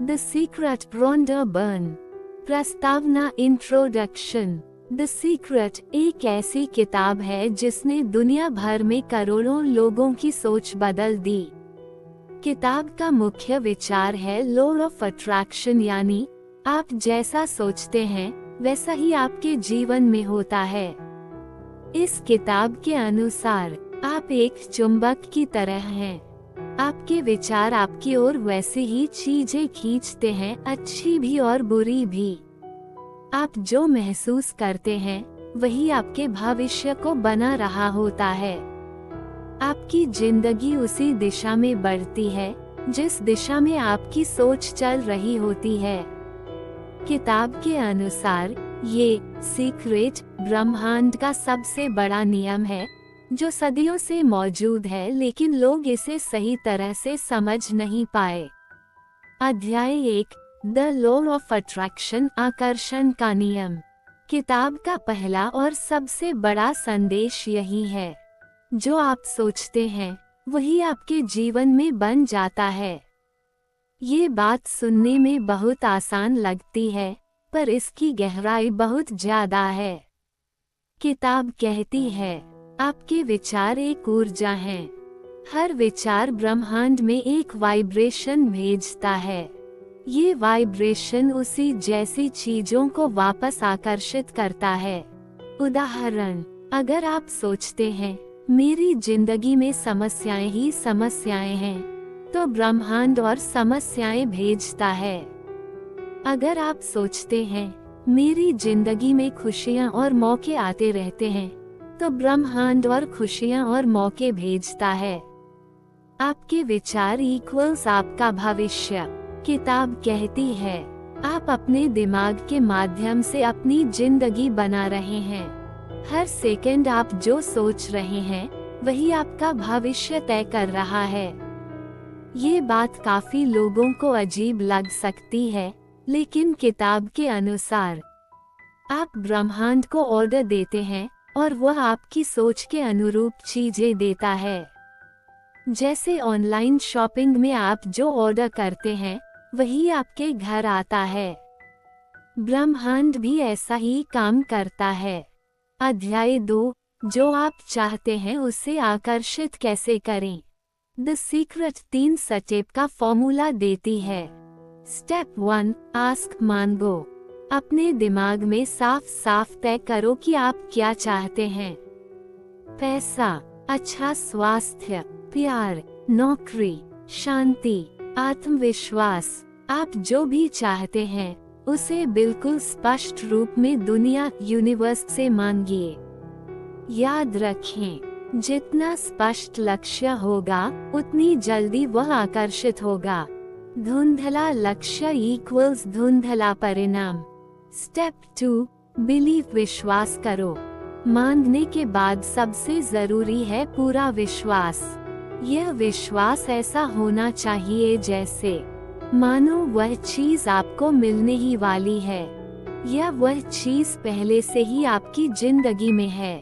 The secret Rhonda burn. प्रस्तावना introduction. The secret एक ऐसी किताब है जिसने दुनिया भर में करोड़ों लोगों की सोच बदल दी। किताब का मुख्य विचार है लॉ ऑफ अट्रैक्शन, यानी आप जैसा सोचते हैं वैसा ही आपके जीवन में होता है। इस किताब के अनुसार आप एक चुंबक की तरह हैं। आपके विचार आपकी ओर वैसे ही चीजें खींचते हैं, अच्छी भी और बुरी भी। आप जो महसूस करते हैं वही आपके भविष्य को बना रहा होता है। आपकी जिंदगी उसी दिशा में बढ़ती है जिस दिशा में आपकी सोच चल रही होती है। किताब के अनुसार ये सीक्रेट ब्रह्मांड का सबसे बड़ा नियम है जो सदियों से मौजूद है, लेकिन लोग इसे सही तरह से समझ नहीं पाए। अध्याय 1, द लॉ ऑफ अट्रैक्शन, आकर्षण का नियम। किताब का पहला और सबसे बड़ा संदेश यही है, जो आप सोचते हैं वही आपके जीवन में बन जाता है। ये बात सुनने में बहुत आसान लगती है, पर इसकी गहराई बहुत ज्यादा है। किताब कहती है, आपके विचार एक ऊर्जा हैं। हर विचार ब्रह्मांड में एक वाइब्रेशन भेजता है। ये वाइब्रेशन उसी जैसी चीजों को वापस आकर्षित करता है। उदाहरण, अगर आप सोचते हैं मेरी जिंदगी में समस्याएं ही समस्याएं हैं, तो ब्रह्मांड और समस्याएं भेजता है। अगर आप सोचते हैं मेरी जिंदगी में खुशियां और मौके आते रहते हैं, तो ब्रह्मांड और खुशियां और मौके भेजता है। आपके विचार इक्वल्स आपका भविष्य। किताब कहती है, आप अपने दिमाग के माध्यम से अपनी जिंदगी बना रहे हैं। हर सेकंड आप जो सोच रहे हैं वही आपका भविष्य तय कर रहा है। ये बात काफी लोगों को अजीब लग सकती है, लेकिन किताब के अनुसार आप ब्रह्मांड को ऑर्डर देते हैं और वह आपकी सोच के अनुरूप चीजें देता है। जैसे ऑनलाइन शॉपिंग में आप जो ऑर्डर करते हैं वही आपके घर आता है। ब्रह्मांड भी ऐसा ही काम करता है। अध्याय 2, जो आप चाहते हैं उसे आकर्षित कैसे करें। द सीक्रेट 3 स्टेप का फॉर्मूला देती है। स्टेप 1, आस्क मांगो। अपने दिमाग में साफ साफ तय करो कि आप क्या चाहते हैं। पैसा, अच्छा स्वास्थ्य, प्यार, नौकरी, शांति, आत्मविश्वास। आप जो भी चाहते हैं उसे बिल्कुल स्पष्ट रूप में दुनिया, यूनिवर्स से मांगिए। याद रखें, जितना स्पष्ट लक्ष्य होगा उतनी जल्दी वह आकर्षित होगा। धुंधला लक्ष्य इक्वल्स धुंधला परिणाम। स्टेप 2, बिलीव, विश्वास करो। मांगने के बाद सबसे जरूरी है पूरा विश्वास। यह विश्वास ऐसा होना चाहिए जैसे मानो वह चीज आपको मिलने ही वाली है, या वह चीज पहले से ही आपकी जिंदगी में है।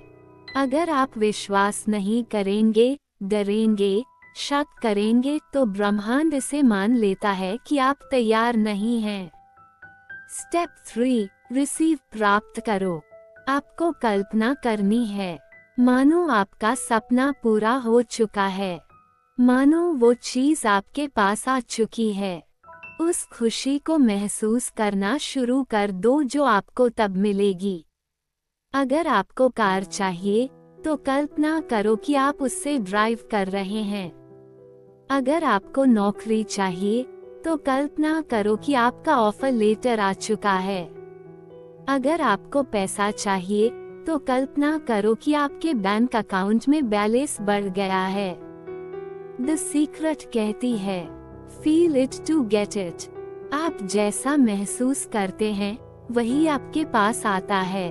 अगर आप विश्वास नहीं करेंगे, डरेंगे, शक करेंगे, तो ब्रह्मांड इसे मान लेता है कि आप तैयार नहीं हैं। स्टेप 3, रिसीव, प्राप्त करो। आपको कल्पना करनी है, मानो आपका सपना पूरा हो चुका है, मानो वो चीज आपके पास आ चुकी है। उस खुशी को महसूस करना शुरू कर दो जो आपको तब मिलेगी। अगर आपको कार चाहिए तो कल्पना करो कि आप उससे ड्राइव कर रहे हैं। अगर आपको नौकरी चाहिए तो कल्पना करो कि आपका ऑफर लेटर आ चुका है। अगर आपको पैसा चाहिए तो कल्पना करो कि आपके बैंक अकाउंट में बैलेंस बढ़ गया है। द सीक्रेट कहती है, feel it to get it. आप जैसा महसूस करते हैं वही आपके पास आता है।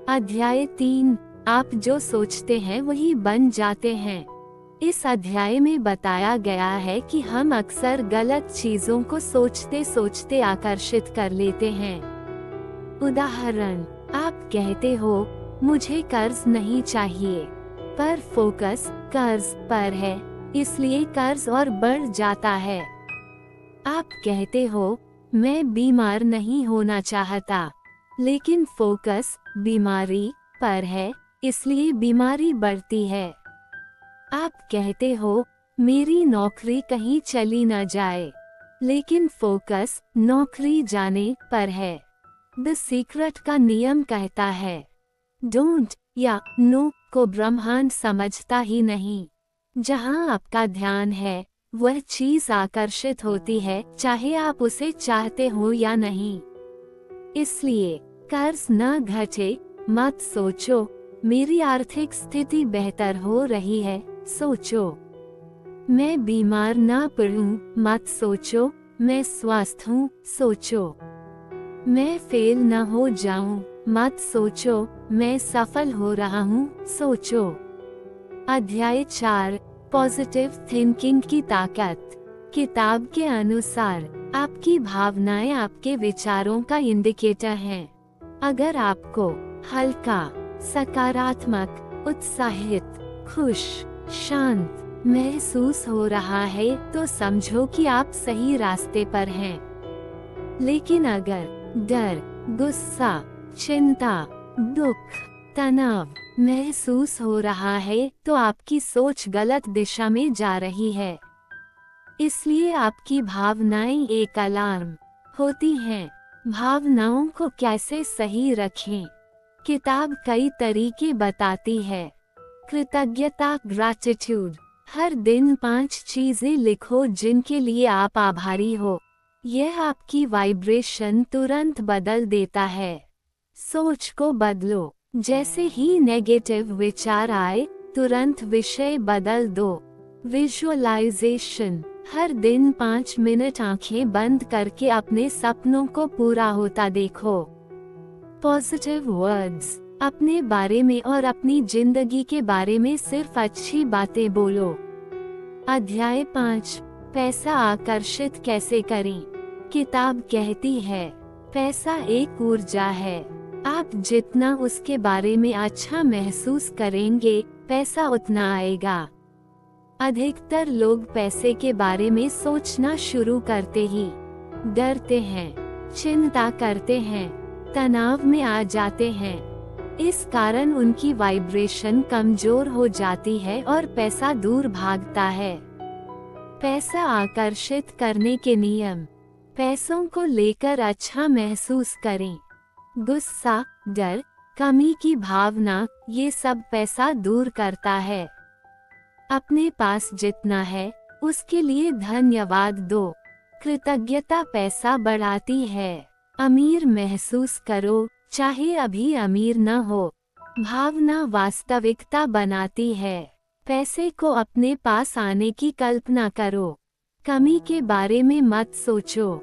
अध्याय 3, आप जो सोचते हैं वही बन जाते हैं। इस अध्याय में बताया गया है कि हम अक्सर गलत चीजों को सोचते सोचते आकर्षित कर लेते हैं। उदाहरण, आप कहते हो मुझे कर्ज नहीं चाहिए, पर फोकस कर्ज पर है, इसलिए कर्ज और बढ़ जाता है। आप कहते हो मैं बीमार नहीं होना चाहता, लेकिन फोकस बीमारी पर है, इसलिए बीमारी बढ़ती है। आप कहते हो मेरी नौकरी कहीं चली न जाए, लेकिन फोकस नौकरी जाने पर है। द सीक्रेट का नियम कहता है डोंट या नो को ब्रह्मांड समझता ही नहीं। जहां आपका ध्यान है वह चीज आकर्षित होती है, चाहे आप उसे चाहते हो या नहीं। इसलिए कर्ज न घटे मत सोचो मेरी आर्थिक स्थिति बेहतर हो रही है, सोचो मैं बीमार न पड़ूं, मत सोचो मैं स्वस्थ हूँ, सोचो मैं फेल न हो जाऊं, मत सोचो मैं सफल हो रहा हूँ, सोचो। अध्याय 4 पॉजिटिव थिंकिंग की ताकत। किताब के अनुसार आपकी भावनाएं आपके विचारों का इंडिकेटर हैं। अगर आपको हल्का, सकारात्मक, उत्साहित, खुश, शांत महसूस हो रहा है तो समझो कि आप सही रास्ते पर हैं। लेकिन अगर डर, गुस्सा, चिंता, दुख, तनाव महसूस हो रहा है तो आपकी सोच गलत दिशा में जा रही है। इसलिए आपकी भावनाएं एक अलार्म होती हैं। भावनाओं को कैसे सही रखें? किताब कई तरीके बताती है। कृतज्ञता, ग्रैटिट्यूड। हर दिन 5 चीजें लिखो जिनके लिए आप आभारी हो। यह आपकी वाइब्रेशन तुरंत बदल देता है। सोच को बदलो। जैसे ही नेगेटिव विचार आए तुरंत विषय बदल दो। विजुअलाइजेशन। हर दिन 5 मिनट आंखें बंद करके अपने सपनों को पूरा होता देखो। Positive words. अपने बारे में और अपनी जिंदगी के बारे में सिर्फ अच्छी बातें बोलो। अध्याय 5 पैसा आकर्षित कैसे करें। किताब कहती है पैसा एक ऊर्जा है। आप जितना उसके बारे में अच्छा महसूस करेंगे पैसा उतना आएगा। अधिकतर लोग पैसे के बारे में सोचना शुरू करते ही डरते हैं, चिंता करते हैं, तनाव में आ जाते हैं। इस कारण उनकी वाइब्रेशन कमजोर हो जाती है और पैसा दूर भागता है। पैसा आकर्षित करने के नियम। पैसों को लेकर अच्छा महसूस करें। गुस्सा, डर, कमी की भावना, ये सब पैसा दूर करता है। अपने पास जितना है उसके लिए धन्यवाद दो। कृतज्ञता पैसा बढ़ाती है। अमीर महसूस करो चाहे अभी अमीर न हो। भावना वास्तविकता बनाती है। पैसे को अपने पास आने की कल्पना करो। कमी के बारे में मत सोचो।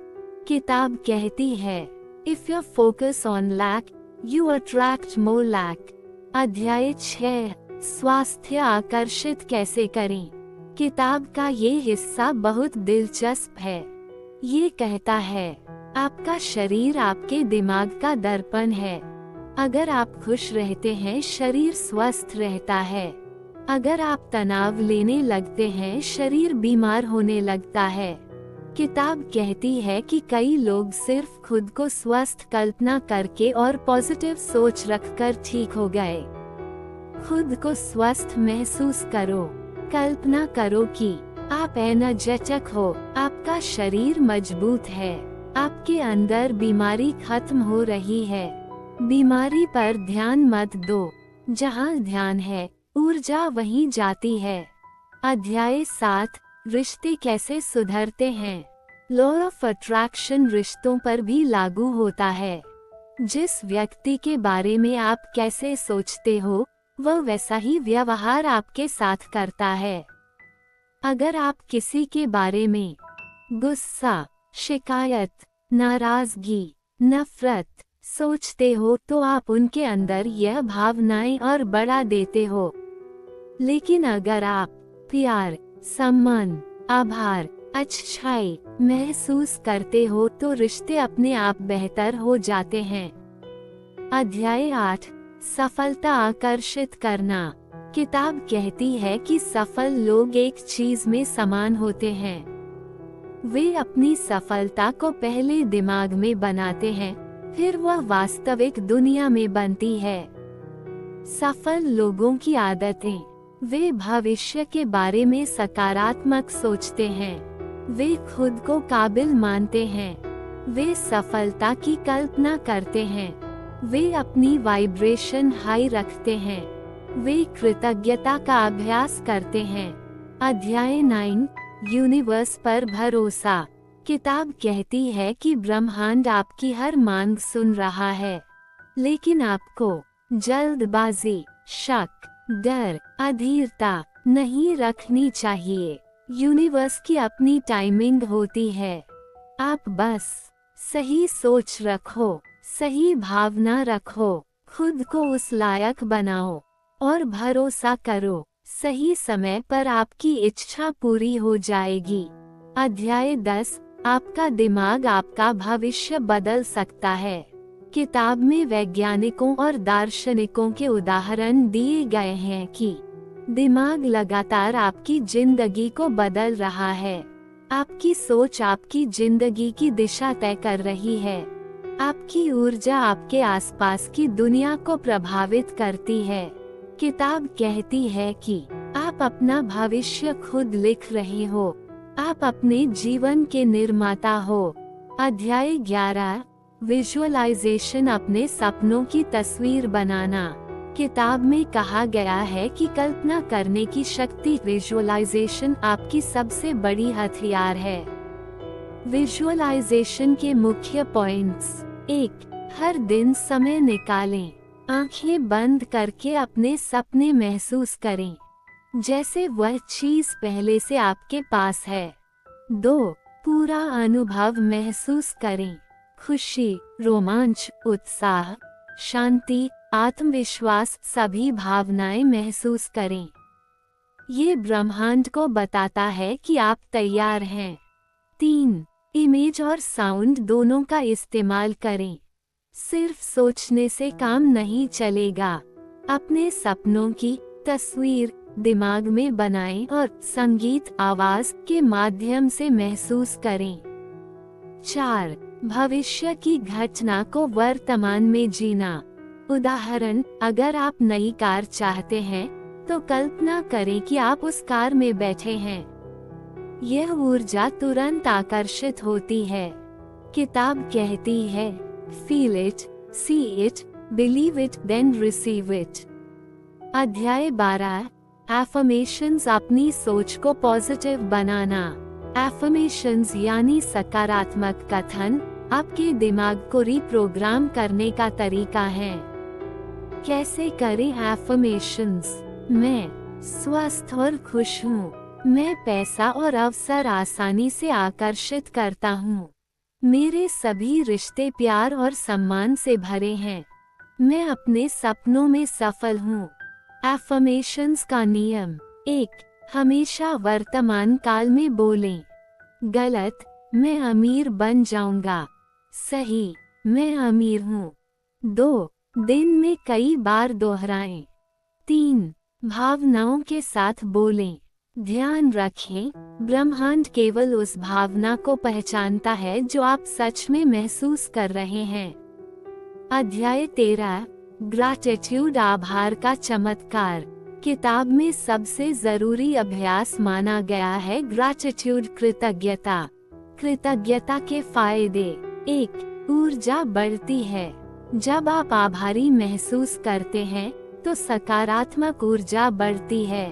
किताब कहती है if you focus on lack you attract more lack. अध्याय 6 स्वास्थ्य आकर्षित कैसे करें। किताब का ये हिस्सा बहुत दिलचस्प है। ये कहता है आपका शरीर आपके दिमाग का दर्पण है। अगर आप खुश रहते हैं शरीर स्वस्थ रहता है। अगर आप तनाव लेने लगते हैं शरीर बीमार होने लगता है। किताब कहती है कि कई लोग सिर्फ खुद को स्वस्थ कल्पना करके और पॉजिटिव सोच रखकर ठीक हो गए। खुद को स्वस्थ महसूस करो। कल्पना करो कि आप एनर्जेटिक हो, आपका शरीर मजबूत है, आपके अंदर बीमारी खत्म हो रही है। बीमारी पर ध्यान मत दो। जहाँ ध्यान है ऊर्जा वहीं जाती है। अध्याय 7 रिश्ते कैसे सुधरते हैं। लॉ ऑफ अट्रैक्शन रिश्तों पर भी लागू होता है। जिस व्यक्ति के बारे में आप कैसे सोचते हो वह वैसा ही व्यवहार आपके साथ करता है। अगर आप किसी के बारे में गुस्सा, शिकायत, नाराजगी, नफरत सोचते हो तो आप उनके अंदर यह भावनाएं और बढ़ा देते हो। लेकिन अगर आप प्यार, सम्मान, आभार, अच्छाई महसूस करते हो तो रिश्ते अपने आप बेहतर हो जाते हैं। अध्याय 8 सफलता आकर्षित करना। किताब कहती है कि सफल लोग एक चीज में समान होते हैं। वे अपनी सफलता को पहले दिमाग में बनाते हैं, फिर वह वास्तविक दुनिया में बनती है। सफल लोगों की आदतें। वे भविष्य के बारे में सकारात्मक सोचते हैं। वे खुद को काबिल मानते हैं। वे सफलता की कल्पना करते हैं। वे अपनी वाइब्रेशन हाई रखते हैं। वे कृतज्ञता का अभ्यास करते हैं। अध्याय 9, यूनिवर्स पर भरोसा। किताब कहती है कि ब्रह्मांड आपकी हर मांग सुन रहा है, लेकिन आपको जल्दबाजी, शक, डर, अधीरता नहीं रखनी चाहिए। यूनिवर्स की अपनी टाइमिंग होती है। आप बस सही सोच रखो, सही भावना रखो, खुद को उस लायक बनाओ और भरोसा करो, सही समय पर आपकी इच्छा पूरी हो जाएगी। अध्याय 10, आपका दिमाग आपका भविष्य बदल सकता है। किताब में वैज्ञानिकों और दार्शनिकों के उदाहरण दिए गए हैं कि दिमाग लगातार आपकी जिंदगी को बदल रहा है। आपकी सोच आपकी जिंदगी की दिशा तय कर रही है। आपकी ऊर्जा आपके आसपास की दुनिया को प्रभावित करती है। किताब कहती है कि आप अपना भविष्य खुद लिख रहे हो। आप अपने जीवन के निर्माता हो। अध्याय 11, विजुअलाइजेशन, अपने सपनों की तस्वीर बनाना। किताब में कहा गया है कि कल्पना करने की शक्ति, विजुअलाइजेशन, आपकी सबसे बड़ी हथियार है। विजुअलाइजेशन के मुख्य पॉइंट्स। 1, हर दिन समय निकालें। आंखें बंद करके अपने सपने महसूस करें, जैसे वह चीज पहले से आपके पास है। 2, पूरा अनुभव महसूस करें। खुशी, रोमांच, उत्साह, शांति, आत्मविश्वास, सभी भावनाएं महसूस करें। ये ब्रह्मांड को बताता है कि आप तैयार हैं। 3, इमेज और साउंड दोनों का इस्तेमाल करें। सिर्फ सोचने से काम नहीं चलेगा। अपने सपनों की तस्वीर दिमाग में बनाएं और संगीत, आवाज के माध्यम से महसूस करें। 4, भविष्य की घटना को वर्तमान में जीना। उदाहरण, अगर आप नई कार चाहते हैं, तो कल्पना करें कि आप उस कार में बैठे हैं। यह ऊर्जा तुरंत आकर्षित होती है। किताब कहती है, feel it, see it, believe it, then receive it. अध्याय 12, एफर्मेशंस, अपनी सोच को पॉजिटिव बनाना। एफर्मेशंस यानी सकारात्मक कथन आपके दिमाग को रिप्रोग्राम करने का तरीका है। कैसे करें एफर्मेशंस? मैं स्वस्थ और खुश हूँ। मैं पैसा और अवसर आसानी से आकर्षित करता हूँ। मेरे सभी रिश्ते प्यार और सम्मान से भरे हैं। मैं अपने सपनों में सफल हूँ। एफर्मेशंस का नियम। 1, हमेशा वर्तमान काल में बोलें। गलत, मैं अमीर बन जाऊंगा। सही, मैं अमीर हूँ। 2, दिन में कई बार दोहराएं। 3, भावनाओं के साथ बोलें। ध्यान रखें, ब्रह्मांड केवल उस भावना को पहचानता है जो आप सच में महसूस कर रहे हैं। अध्याय 13, ग्रैटिट्यूड, आभार का चमत्कार। किताब में सबसे जरूरी अभ्यास माना गया है ग्रैटिट्यूड, कृतज्ञता। कृतज्ञता के फायदे। 1, ऊर्जा बढ़ती है। जब आप आभारी महसूस करते हैं, तो सकारात्मक ऊर्जा बढ़ती है।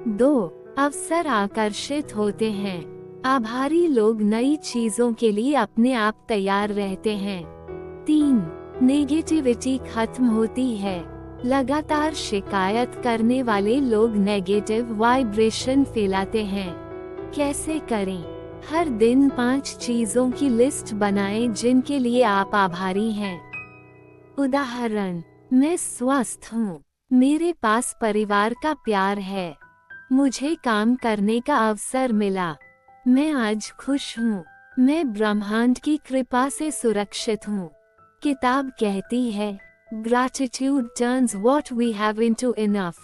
2, अवसर आकर्षित होते हैं। आभारी लोग नई चीजों के लिए अपने आप तैयार रहते हैं। 3, नेगेटिविटी खत्म होती है। लगातार शिकायत करने वाले लोग नेगेटिव वाइब्रेशन फैलाते हैं। कैसे करें? हर दिन 5 चीजों की लिस्ट बनाएं जिनके लिए आप आभारी हैं। उदाहरण, मैं स्वस्थ हूँ। मेरे पास परिवार का प्यार है। मुझे काम करने का अवसर मिला। मैं आज खुश हूँ। मैं ब्रह्मांड की कृपा से सुरक्षित हूँ। किताब कहती है, gratitude turns what we have into enough.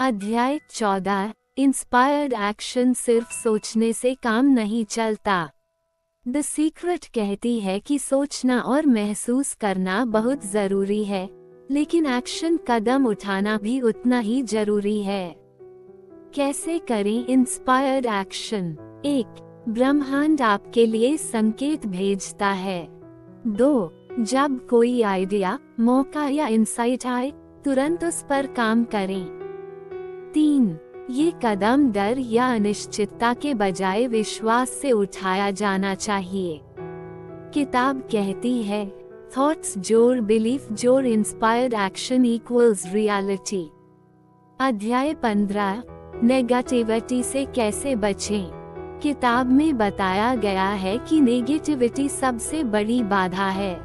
अध्याय 14, इंस्पायर्ड एक्शन सिर्फ सोचने से काम नहीं चलता। द सीक्रेट कहती है कि सोचना और महसूस करना बहुत जरूरी है, लेकिन एक्शन कदम उठाना भी उतना ही जरूरी है। कैसे करें इंस्पायर्ड एक्शन? 1. ब्रह्मांड आपके लिए संकेत भेजता है। 2. जब कोई आइडिया, मौका या इंसाइट आए, तुरंत उस पर काम करें। 3. ये कदम डर या अनिश्चितता के बजाय विश्वास से उठाया जाना चाहिए। किताब कहती है, थॉट्स जोड़ बिलीफ जोड़ इंस्पायर्ड एक्शन इक्वल्स रियलिटी। अध्याय 15, नेगेटिविटी से कैसे बचें। किताब में बताया गया है कि नेगेटिविटी सबसे बड़ी बाधा है।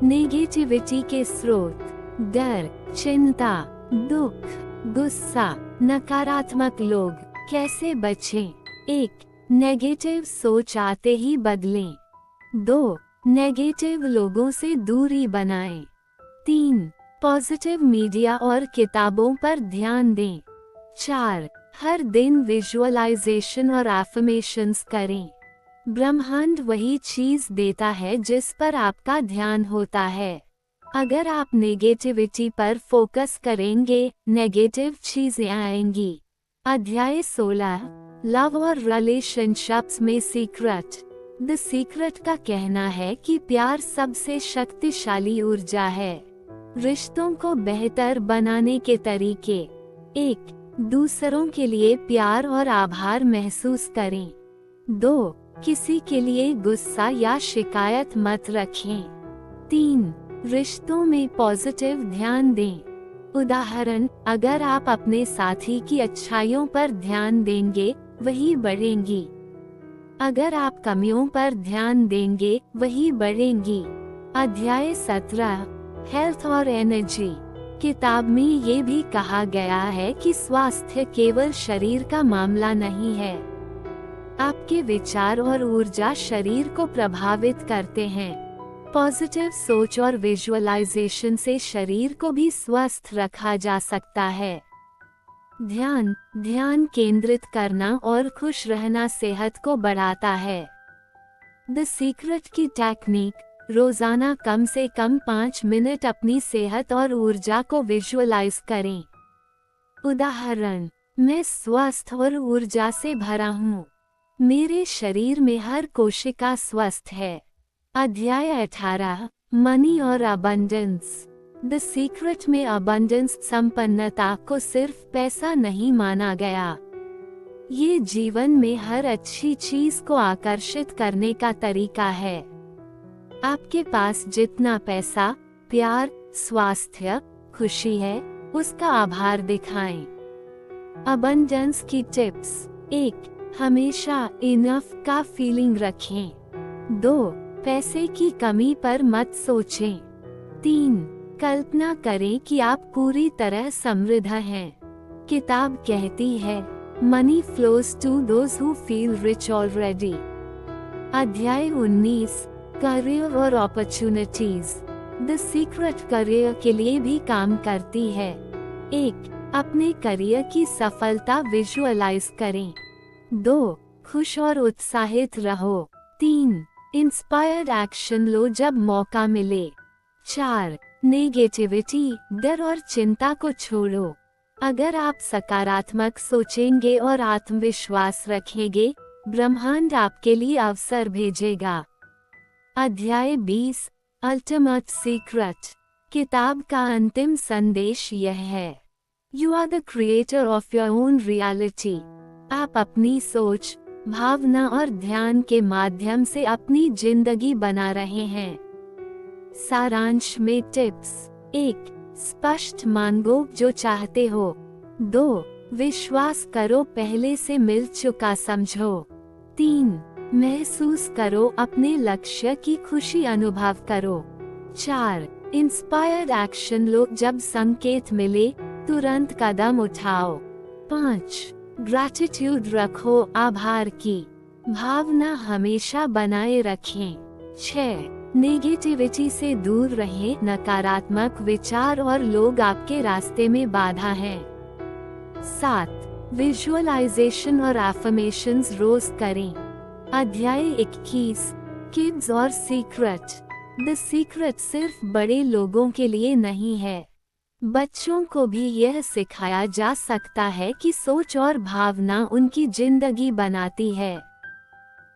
नेगेटिविटी के स्रोत डर, चिंता, दुख, गुस्सा, नकारात्मक लोग। कैसे बचें? 1. नेगेटिव सोच आते ही बदलें। 2. नेगेटिव लोगों से दूरी बनाएं। 3. पॉजिटिव मीडिया और किताबों पर ध्यान दें। 4. हर दिन विजुअलाइजेशन और एफर्मेशंस करें। ब्रह्मांड वही चीज देता है जिस पर आपका ध्यान होता है। अगर आप नेगेटिविटी पर फोकस करेंगे, नेगेटिव चीजें आएंगी। अध्याय 16, लव और रिलेशनशिप्स में सीक्रेट। द सीक्रेट का कहना है कि प्यार सबसे शक्तिशाली ऊर्जा है। रिश्तों को बेहतर बनाने के तरीके। 1. दूसरों के लिए प्यार और आभार महसूस करें। 2. किसी के लिए गुस्सा या शिकायत मत रखें। 3. रिश्तों में पॉजिटिव ध्यान दें। उदाहरण, अगर आप अपने साथी की अच्छाइयों पर ध्यान देंगे, वही बढ़ेंगी। अगर आप कमियों पर ध्यान देंगे, वही बढ़ेंगी। अध्याय 17, हेल्थ और एनर्जी। किताब में ये भी कहा गया है कि स्वास्थ्य केवल शरीर का मामला नहीं है। आपके विचार और ऊर्जा शरीर को प्रभावित करते हैं। पॉजिटिव सोच और विजुअलाइजेशन से शरीर को भी स्वस्थ रखा जा सकता है। ध्यान केंद्रित करना और खुश रहना सेहत को बढ़ाता है। द सीक्रेट की टेक्निक, रोजाना कम से कम 5 मिनट अपनी सेहत और ऊर्जा को विजुअलाइज करें। उदाहरण, मैं स्वस्थ और ऊर्जा से भरा हूँ। मेरे शरीर में हर कोशिका स्वस्थ है। अध्याय 18, मनी और अबंडेंस। द सीक्रेट में अबंडेंस, संपन्नता को सिर्फ पैसा नहीं माना गया। ये जीवन में हर अच्छी चीज को आकर्षित करने का तरीका है। आपके पास जितना पैसा, प्यार, स्वास्थ्य, खुशी है, उसका आभार दिखाएं। अबंडेंस की टिप्स। 1. हमेशा इनफ का फीलिंग रखें। 2. पैसे की कमी पर मत सोचें। 3. कल्पना करें कि आप पूरी तरह समृद्ध हैं। किताब कहती है, money flows to those who feel rich already. अध्याय 19, करियर और अपॉर्चुनिटीज। द सीक्रेट करियर के लिए भी काम करती है। 1. अपने करियर की सफलता विजुअलाइज करें। 2. खुश और उत्साहित रहो। 3. इंस्पायर्ड एक्शन लो जब मौका मिले। 4. नेगेटिविटी, डर और चिंता को छोड़ो। अगर आप सकारात्मक सोचेंगे और आत्मविश्वास रखेंगे, ब्रह्मांड आपके लिए अवसर भेजेगा। अध्याय 20, अल्टीमेट सीक्रेट। किताब का अंतिम संदेश यह है, you are the creator of your own reality. आप अपनी सोच, भावना और ध्यान के माध्यम से अपनी जिंदगी बना रहे हैं। सारांश में टिप्स। 1. स्पष्ट मांगो जो चाहते हो। 2. विश्वास करो पहले से मिल चुका समझो। 3. महसूस करो अपने लक्ष्य की खुशी अनुभव करो। 4. इंस्पायर्ड एक्शन लो जब संकेत मिले, तुरंत कदम उठाओ। 5. ग्रैटिट्यूड रखो, आभार की भावना हमेशा बनाए रखें। 6. नेगेटिविटी से दूर रहें, नकारात्मक विचार और लोग आपके रास्ते में बाधा हैं। 7. विजुअलाइजेशन और एफर्मेशंस रोज करें। अध्याय 21, किड्स और सीक्रेट। द सीक्रेट सिर्फ बड़े लोगों के लिए नहीं है, बच्चों को भी यह सिखाया जा सकता है कि सोच और भावना उनकी जिंदगी बनाती है।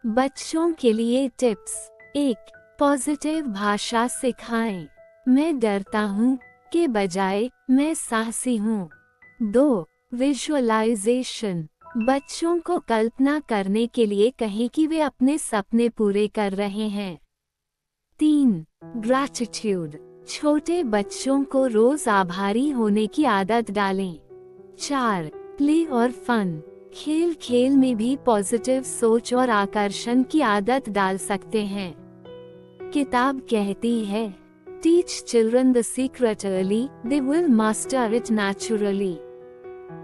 बच्चों के लिए टिप्स। 1. पॉजिटिव भाषा सिखाएं। मैं डरता हूँ के बजाय मैं साहसी हूँ। 2. विजुअलाइजेशन। बच्चों को कल्पना करने के लिए कहें कि वे अपने सपने पूरे कर रहे हैं। 3. ग्रैटिट्यूड। छोटे बच्चों को रोज आभारी होने की आदत डालें। 4. प्ले और फन। खेल खेल में भी पॉजिटिव सोच और आकर्षण की आदत डाल सकते हैं। किताब कहती है, teach children the secret early, they will master it naturally.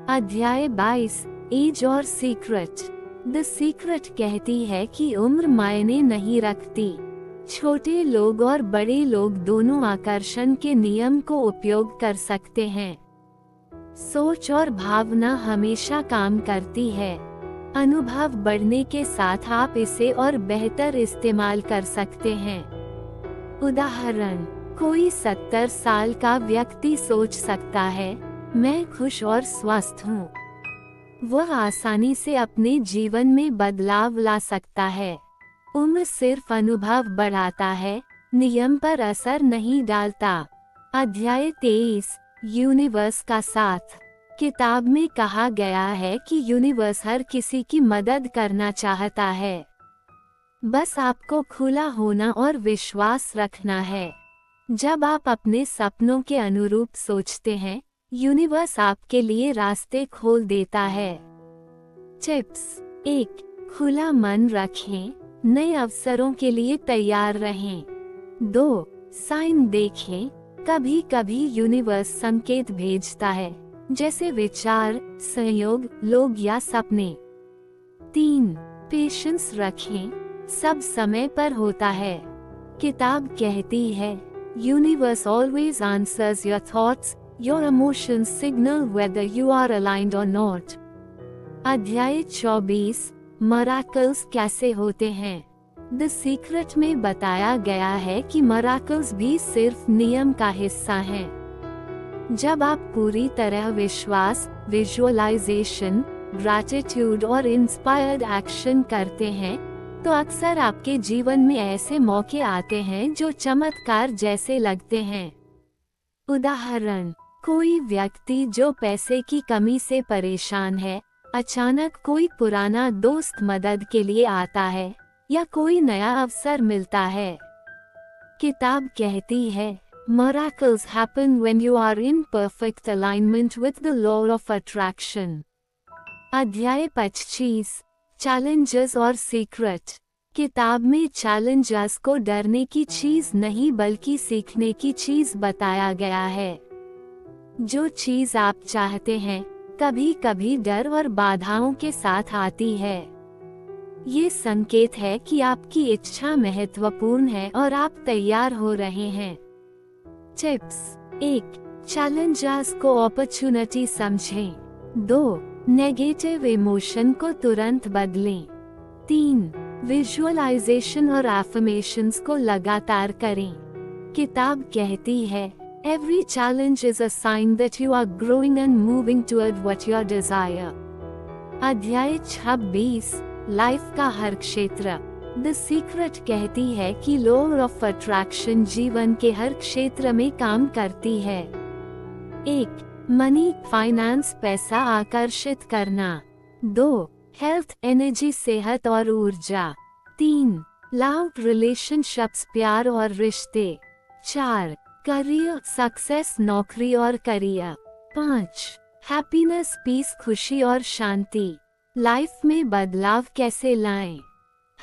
अध्याय 22, एज और सीक्रेट। द सीक्रेट कहती है कि उम्र मायने नहीं रखती। छोटे लोग और बड़े लोग दोनों आकर्षण के नियम को उपयोग कर सकते हैं। सोच और भावना हमेशा काम करती है। अनुभव बढ़ने के साथ आप इसे और बेहतर इस्तेमाल कर सकते हैं। उदाहरण, कोई 70 साल का व्यक्ति सोच सकता है, मैं खुश और स्वस्थ हूँ। वह आसानी से अपने जीवन में बदलाव ला सकता है। उम्र सिर्फ अनुभव बढ़ाता है, नियम पर असर नहीं डालता। अध्याय 23, यूनिवर्स का साथ। किताब में कहा गया है कि यूनिवर्स हर किसी की मदद करना चाहता है। बस आपको खुला होना और विश्वास रखना है। जब आप अपने सपनों के अनुरूप सोचते हैं, यूनिवर्स आपके लिए रास्ते खोल देता है। टिप्स। 1. खुला मन रखें, नए अवसरों के लिए तैयार रहें। 2. साइन देखें, कभी कभी यूनिवर्स संकेत भेजता है, जैसे विचार, संयोग, लोग या सपने। 3. पेशेंस रखें, सब समय पर होता है। किताब कहती है, universe always answers your thoughts, your emotions signal whether you are aligned और नॉट। अध्याय 24, मिरेकल्स कैसे होते हैं। द सीक्रेट में बताया गया है कि मिरेकल्स भी सिर्फ नियम का हिस्सा हैं। जब आप पूरी तरह विश्वास, विजुअलाइजेशन, ग्रैटिट्यूड और इंस्पायर्ड एक्शन करते हैं, तो अक्सर आपके जीवन में ऐसे मौके आते हैं जो चमत्कार जैसे लगते हैं। उदाहरण, कोई व्यक्ति जो पैसे की कमी से परेशान है, अचानक कोई पुराना दोस्त मदद के लिए आता है, या कोई नया अवसर मिलता है। किताब कहती है, miracles happen when you are in perfect alignment with the law of attraction। अध्याय 25, चैलेंजेस और सीक्रेट। किताब में चैलेंजेस को डरने की चीज नहीं बल्कि सीखने की चीज बताया गया है। जो चीज आप चाहते हैं, कभी कभी डर और बाधाओं के साथ आती है। ये संकेत है कि आपकी इच्छा महत्वपूर्ण है और आप तैयार हो रहे हैं। टिप्स। 1. चैलेंजेस को अपॉर्चुनिटी समझें। 2. नेगेटिव इमोशन को तुरंत बदलें। 3. विजुअलाइजेशन और एफर्मेशंस को लगातार करें। किताब कहती है, every challenge is a sign that you are growing and moving toward what you desire. अध्याय 26, लाइफ का हर क्षेत्र। द सीक्रेट कहती है कि लॉ ऑफ अट्रैक्शन जीवन के हर क्षेत्र में काम करती है। 1. मनी, फाइनेंस, पैसा आकर्षित करना। 2. हेल्थ, एनर्जी, सेहत और ऊर्जा। 3. लव, रिलेशनशिप्स, प्यार और रिश्ते। 4. करियर, सक्सेस, नौकरी और करियर। 5. हैप्पीनेस, पीस, खुशी और शांति। लाइफ में बदलाव कैसे लाएं?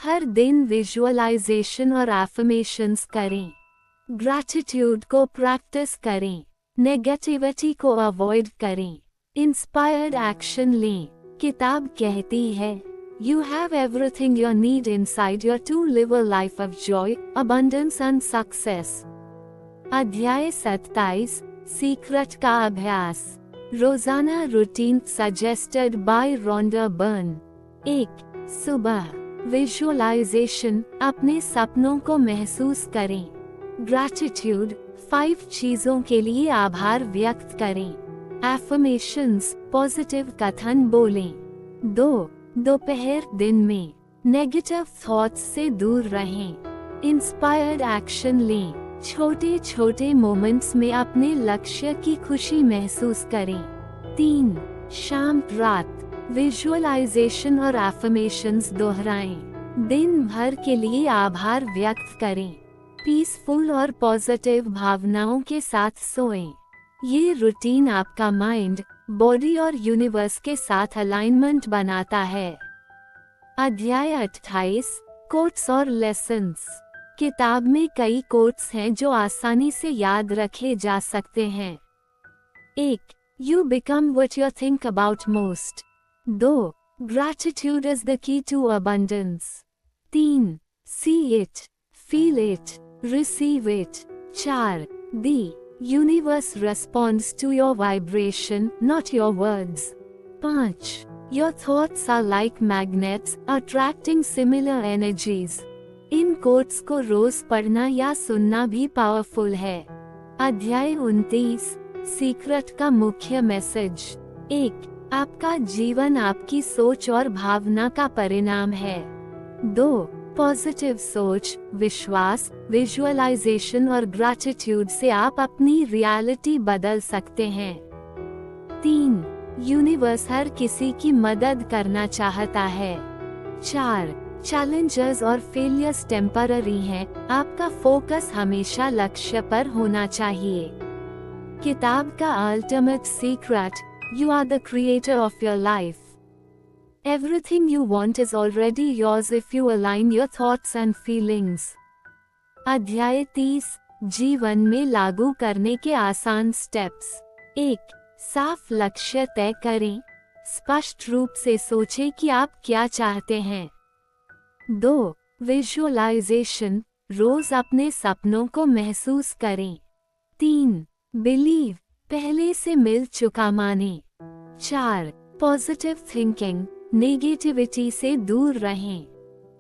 हर दिन विजुअलाइजेशन और एफर्मेशंस करें। ग्रैटिट्यूड को प्रैक्टिस करें। नेगेटिविटी को अवॉइड करें। इंस्पायर्ड एक्शन लें। किताब कहती है, you have everything you need inside your to live a life of joy, abundance and success. अध्याय 27, सीक्रेट का अभ्यास। रोजाना routine suggested by Rhonda Byrne. 1. सुबह विजुअलाइजेशन, अपने सपनों को महसूस करें। ग्रैटिट्यूड, 5 चीजों के लिए आभार व्यक्त करें। एफर्मेशंस, पॉजिटिव कथन बोलें। 2. दोपहर दिन में नेगेटिव थॉट्स से दूर रहें। इंस्पायर्ड एक्शन लें, छोटे छोटे मोमेंट्स में अपने लक्ष्य की खुशी महसूस करें। 3. शाम रात विजुअलाइजेशन और एफर्मेशंस दोहराएं। दिन भर के लिए आभार व्यक्त करें। पीसफुल और पॉजिटिव भावनाओं के साथ सोएं। ये रूटीन आपका माइंड, बॉडी और यूनिवर्स के साथ अलाइनमेंट बनाता है। अध्याय 28, कोट्स और लेसन्स। किताब में कई कोट्स हैं जो आसानी से याद रखे जा सकते हैं। 1. You become what you think about most. 2. Gratitude is the key to abundance. 3. See it, feel it, receive it. 4. The universe responds to your vibration, not your words. 5. Your thoughts are like magnets, attracting similar energies. In quotes को रोज पढ़ना या सुनना भी powerful है। अध्याय 29, secret का मुख्य message. 1. आपका जीवन आपकी सोच और भावना का परिणाम है। 2. पॉजिटिव सोच, विश्वास, विजुअलाइजेशन और ग्रैटिट्यूड से आप अपनी रियलिटी बदल सकते हैं। 3. यूनिवर्स हर किसी की मदद करना चाहता है। 4. चैलेंजेस और फेलियर्स टेम्पररी हैं, आपका फोकस हमेशा लक्ष्य पर होना चाहिए। किताब का ultimate secret, you are the creator of your life. Everything you want is already yours if you align your thoughts and feelings. अध्याय 30, जीवन में लागू करने के आसान स्टेप्स। 1. साफ लक्ष्य तय करें, स्पष्ट रूप से सोचें कि आप क्या चाहते हैं। 2. विजुअलाइजेशन, रोज अपने सपनों को महसूस करें। 3. बिलीव, पहले से मिल चुका माने। 4. पॉजिटिव थिंकिंग, नेगेटिविटी से दूर रहें।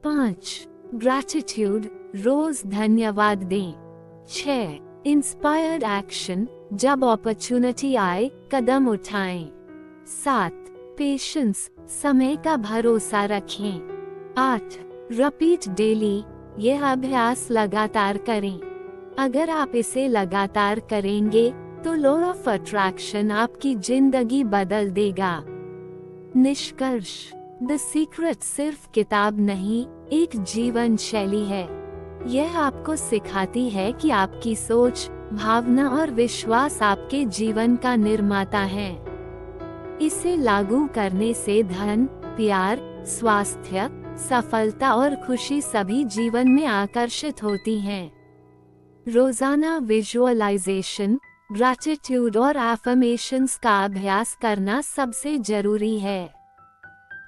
5. ग्रैटिट्यूड, रोज धन्यवाद दें। 6. इंस्पायर्ड एक्शन, जब अपॉर्चुनिटी आए कदम उठाएं। 7. पेशेंस, समय का भरोसा रखें। 8. रिपीट डेली, यह अभ्यास लगातार करें। अगर आप इसे लगातार करेंगे तो लॉ ऑफ अट्रैक्शन आपकी जिंदगी बदल देगा। निष्कर्ष, द सीक्रेट सिर्फ किताब नहीं, एक जीवन शैली है। यह आपको सिखाती है कि आपकी सोच, भावना और विश्वास आपके जीवन का निर्माता है। इसे लागू करने से धन, प्यार, स्वास्थ्य, सफलता और खुशी सभी जीवन में आकर्षित होती हैं। रोजाना विजुअलाइजेशन, ग्रैटिट्यूड और एफर्मेशंस का अभ्यास करना सबसे जरूरी है।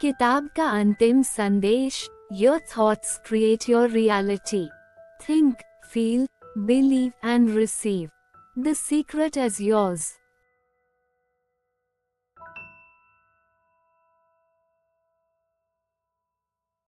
किताब का अंतिम संदेश, your thoughts create your reality. Think, feel, believe and receive. The secret is yours.